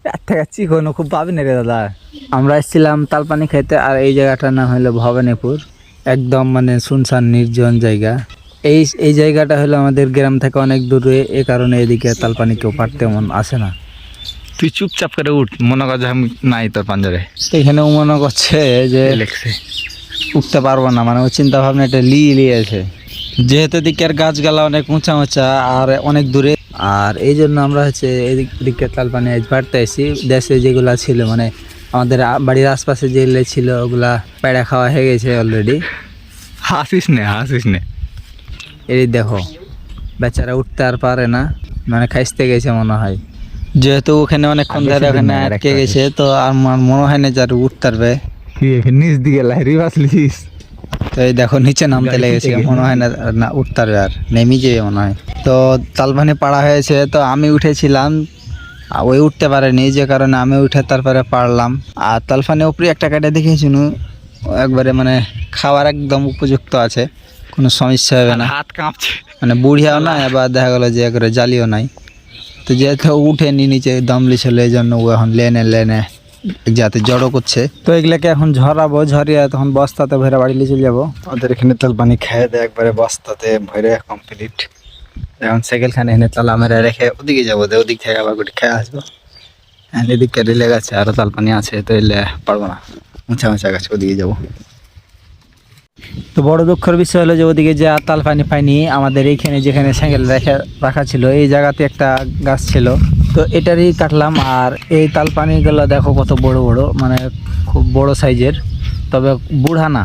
টাটকা চিকনও খুব পাবি না রে দাদা। আমরা এসেছিলাম তালপানি খাইতে, আর এই জায়গাটার নাম হলো ভবানীপুর। একদম মানে শুনশান নির্জন জায়গা। এই জায়গাটা হলো আমাদের গ্রাম থেকে অনেক দূরে, এ কারণে এদিকে তালপানি কেউ পারতে মন আসে না। তুই চুপচাপ করে উঠ, মনে কর যে আমি নাই তোর পাঞ্জরে। এখানেও মনে করছে যে উঠতে পারবো না, মানে ও চিন্তা ভাবনা এটা লিয়েছে, যেহেতু দিকের গাছগালা অনেক উঁচা উঁচা আর অনেক দূরে। আর এই জন্য আমরা হচ্ছে এদিকে তালপানি বাড়তে আসি। দেশে যেগুলা ছিল মানে আমাদের বাড়ির আশপাশে যেগুলো ছিল ওগুলা পেড়া খাওয়া হয়ে গেছে অলরেডি। হাসিস নে। এই দেখো বেচারা উঠতে আর পারে না, মানে খাইতে গেছে মনে হয়, যেহেতু ওখানে অনেকক্ষণ ধরে ওখানে আটকে গেছে, তো আর মনে হয় না যার উঠতে পারবে। নিচ দিকে লাইরি বাসলিস। তো এই দেখো নিচে নামতে লেগেছে, মনে হয় না উঠতে পারবে, আর নেমে যাবে মনে হয়। তো তালপানি পাড়া হয়েছে, তো আমি উঠেছিলাম, ওই উঠতে পারেনি, যে কারণে আমি উঠে তারপরে পারলাম। আর তালপানি উপরে একটা কাটে দেখেছিল একবারে, মানে খাওয়ার একদম উপযুক্ত আছে, কোনো সমস্যা হবে না। হাত কাঁপছে, মানে বুড়িয়াও নাই, আবার দেখা গেলো যে একবারে জালিও নাই। তো যেহেতু উঠেনি নিচে দমলি ছিল, এই জন্য ও এখন লেনে যাতে জড়ো করছে। তো এগুলাকে এখন ঝরাবো, ঝরিয়ে তখন বস্তাতে ভরে বাড়ি নিয়ে চলে যাবো। ওদের এখানে তালপানি খেয়ে দেয় একবারে বস্তাতে ভরে কমপ্লিট। এখন সাইকেল খানে এনে তালা মেরে রেখে ওদিকে যাবো, ওদিক থেকে আবার গোটি খেয়ে আসবো। এদিকে রেলে গেছে, আরো তালপানি আছে, তো এলে পারবো না, উঁচা গাছ, ওদিকে যাবো। তো বড় দুঃখের বিষয় হলো যে ওদিকে যে আর তালপানি পাইনি। আমাদের এইখানে যেখানে সাইকেল রাখা ছিল এই জায়গাতে একটা গাছ ছিল, তো এটারই কাটলাম। আর এই তালপানিগুলো দেখো কত বড় বড়, মানে খুব বড় সাইজের, তবে বুড়া না।